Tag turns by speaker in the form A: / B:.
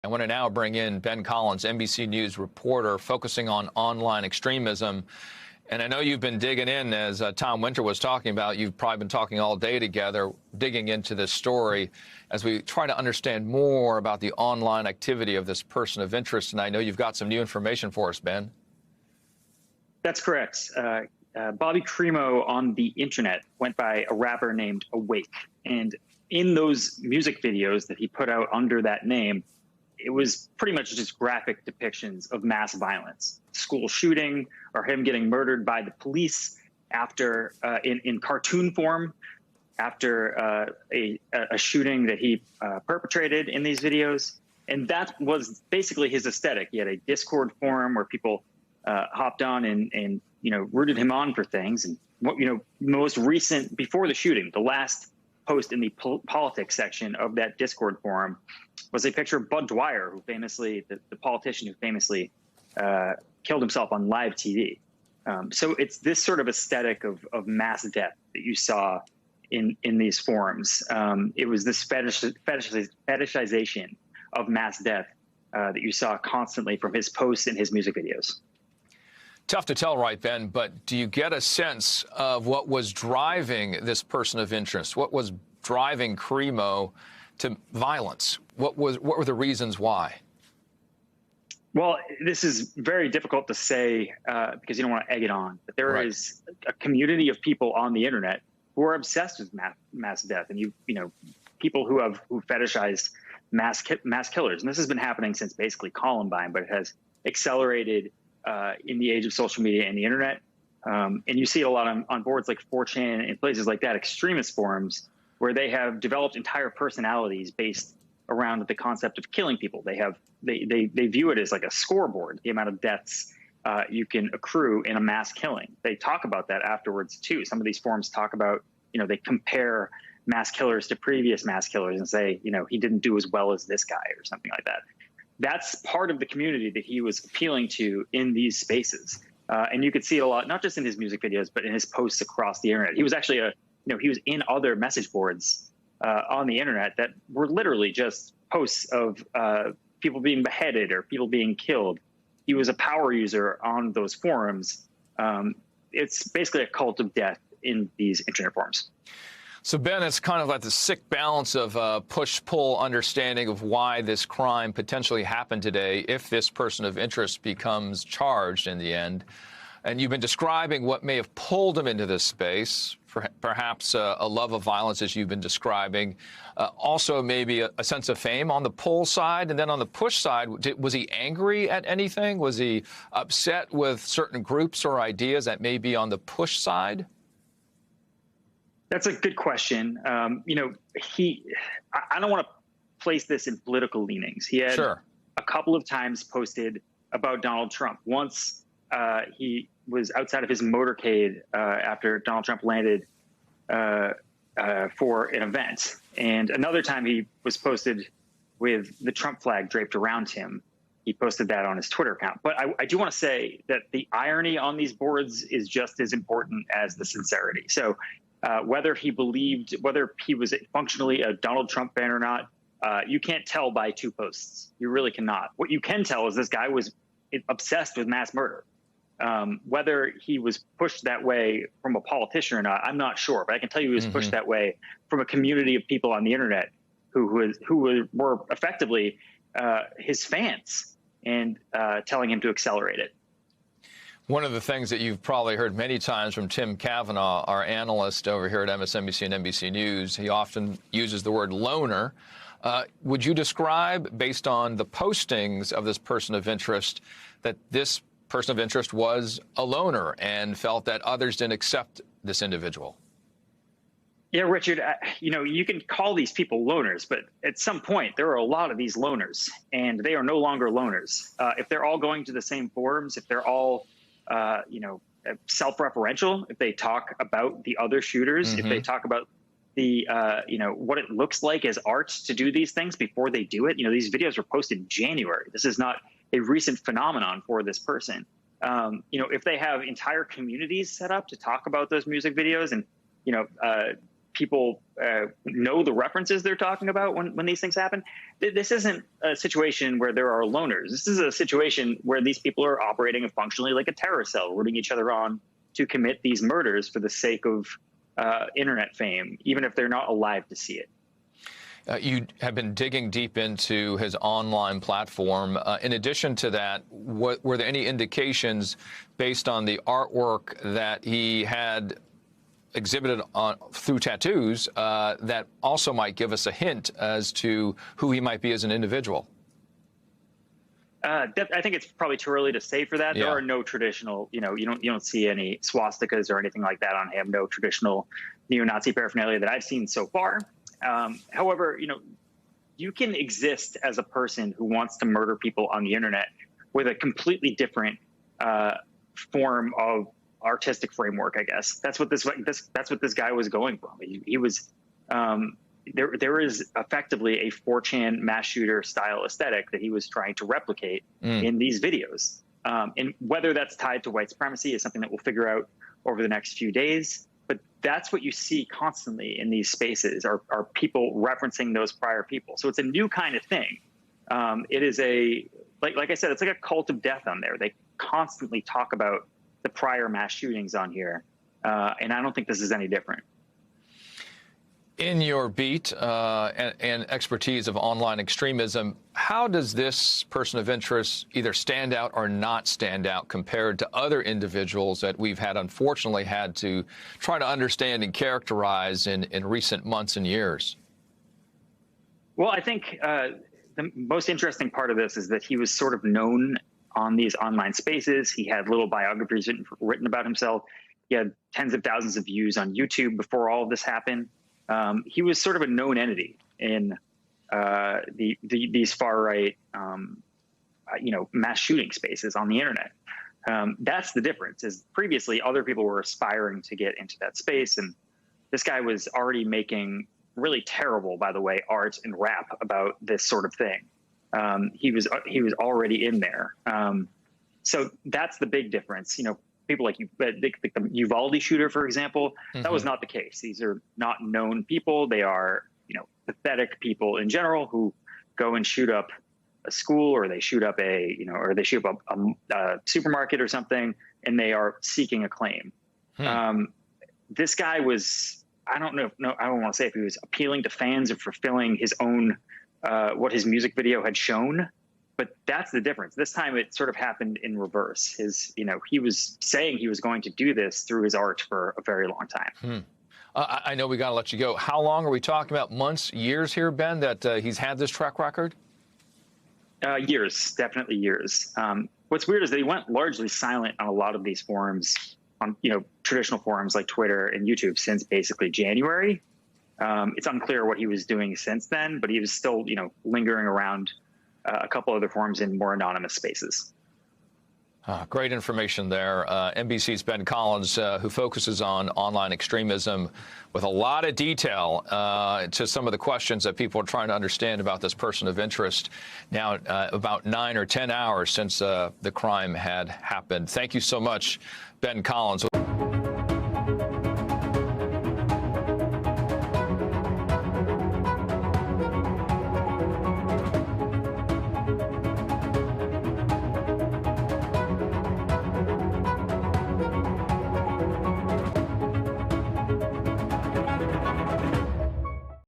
A: I want to now bring in Ben Collins, NBC News reporter focusing on online extremism. And I know you've been digging in, as Tom Winter was talking about. You've probably been talking all day together, digging into this story as we try to understand more about the online activity of this person of interest. And I know you've got some new information for us, Ben.
B: That's correct. Bobby Crimo on the internet went by a rapper named Awake. And in those music videos that he put out under that name, it was pretty much just graphic depictions of mass violence, school shooting, or him getting murdered by the police after in cartoon form after a shooting that he perpetrated in these videos. And that was basically his aesthetic. He had a Discord forum where people hopped on and rooted him on for things. And most recent, before the shooting, the last post in the politics section of that Discord forum was a picture of Bud Dwyer, who famously, the politician who famously killed himself on live TV. So it's this sort of aesthetic of mass death that you saw in these forums. It was this fetishization of mass death that you saw constantly from his posts and his music videos.
A: Tough to tell, right, Ben, but do you get a sense of what was driving this person of interest? What was driving Crimo to violence? What were the reasons why?
B: Well, this is very difficult to say because you don't want to egg it on. But there is a community of people on the internet who are obsessed with mass death, and people who fetishized mass killers. And this has been happening since basically Columbine, but it has accelerated in the age of social media and the internet. And you see it a lot on boards like 4chan and places like that, extremist forums, where they have developed entire personalities based around the concept of killing people. They view it as like a scoreboard, the amount of deaths you can accrue in a mass killing. They talk about that afterwards too. Some of these forums talk about, they compare mass killers to previous mass killers and say, he didn't do as well as this guy or something like that. That's part of the community that he was appealing to in these spaces. And you could see it a lot, not just in his music videos, but in his posts across the internet. He was actually he was in other message boards on the internet that were literally just posts of people being beheaded or people being killed. He was a power user on those forums. It's basically a cult of death in these internet forums.
A: So, Ben, it's kind of like the sick balance of push-pull understanding of why this crime potentially happened today if this person of interest becomes charged in the end. And you've been describing what may have pulled him into this space, perhaps a love of violence, as you've been describing, also maybe a sense of fame on the pull side. And then on the push side, was he angry at anything? Was he upset with certain groups or ideas that may be on the push side?
B: That's a good question. I don't want to place this in political leanings. He had a couple of times posted about Donald Trump. Once he was outside of his motorcade after Donald Trump landed for an event. And another time he was posted with the Trump flag draped around him. He posted that on his Twitter account. But I do want to say that the irony on these boards is just as important as the sincerity. So whether he was functionally a Donald Trump fan or not, you can't tell by two posts. You really cannot. What you can tell is this guy was obsessed with mass murder. Whether he was pushed that way from a politician or not, I'm not sure. But I can tell you he was pushed that way from a community of people on the internet who were effectively his fans and telling him to accelerate it.
A: One of the things that you've probably heard many times from Tim Kavanagh, our analyst over here at MSNBC and NBC News, he often uses the word loner. Would you describe, based on the postings of this person of interest, that this person of interest was a loner and felt that others didn't accept this individual?
B: Yeah, Richard, you can call these people loners, but at some point there are a lot of these loners, and they are no longer loners. If they're all going to the same forums, if they're all self-referential, if they talk about the other shooters, if they talk about the, what it looks like as art to do these things before they do it. These videos were posted in January. This is not a recent phenomenon for this person. If they have entire communities set up to talk about those music videos and, people know the references they're talking about when these things happen. This isn't a situation where there are loners. This is a situation where these people are operating functionally like a terror cell, rooting each other on to commit these murders for the sake of internet fame, even if they're not alive to see it.
A: You have been digging deep into his online platform. In addition to that, were there any indications based on the artwork that he had exhibited through tattoos that also might give us a hint as to who he might be as an individual?
B: I think it's probably too early to say for that. There are no traditional, you don't see any swastikas or anything like that on him. No traditional neo-Nazi paraphernalia that I've seen so far. However, you can exist as a person who wants to murder people on the internet with a completely different form of artistic framework, I guess. That's what this guy was going for. He was there is effectively a 4chan mass shooter style aesthetic that he was trying to replicate in these videos. And whether that's tied to white supremacy is something that we'll figure out over the next few days. But that's what you see constantly in these spaces are people referencing those prior people. So it's a new kind of thing. It is like I said, it's like a cult of death on there. They constantly talk about the prior mass shootings on here. And I don't think this is any different.
A: In your beat and expertise of online extremism, how does this person of interest either stand out or not stand out compared to other individuals that we've unfortunately had to try to understand and characterize in recent months and years?
B: Well, I think the most interesting part of this is that he was sort of known on these online spaces. He had little biographies written about himself. He had tens of thousands of views on YouTube before all of this happened. He was sort of a known entity in these far right, mass shooting spaces on the internet. That's the difference. Is previously other people were aspiring to get into that space, and this guy was already making really terrible, by the way, art and rap about this sort of thing. He was already in there. So that's the big difference. People like the Uvalde shooter, for example, that was not the case. These are not known people. They are, pathetic people in general who go and shoot up a school, or they shoot up or they shoot up a supermarket or something, and they are seeking acclaim. This guy was, I don't want to say if he was appealing to fans or fulfilling his own, what his music video had shown. But that's the difference. This time it sort of happened in reverse. He was saying he was going to do this through his art for a very long time.
A: I know we got to let you go. How long are we talking about? Months, years here, Ben, that he's had this track record?
B: Years, definitely years. What's weird is that he went largely silent on a lot of these forums, on traditional forums like Twitter and YouTube, since basically January. It's unclear what he was doing since then, but he was still lingering around a couple other forums in more anonymous spaces.
A: Great information there. NBC's Ben Collins, who focuses on online extremism with a lot of detail to some of the questions that people are trying to understand about this person of interest now about 9 or 10 hours since the crime had happened. Thank you so much, Ben Collins.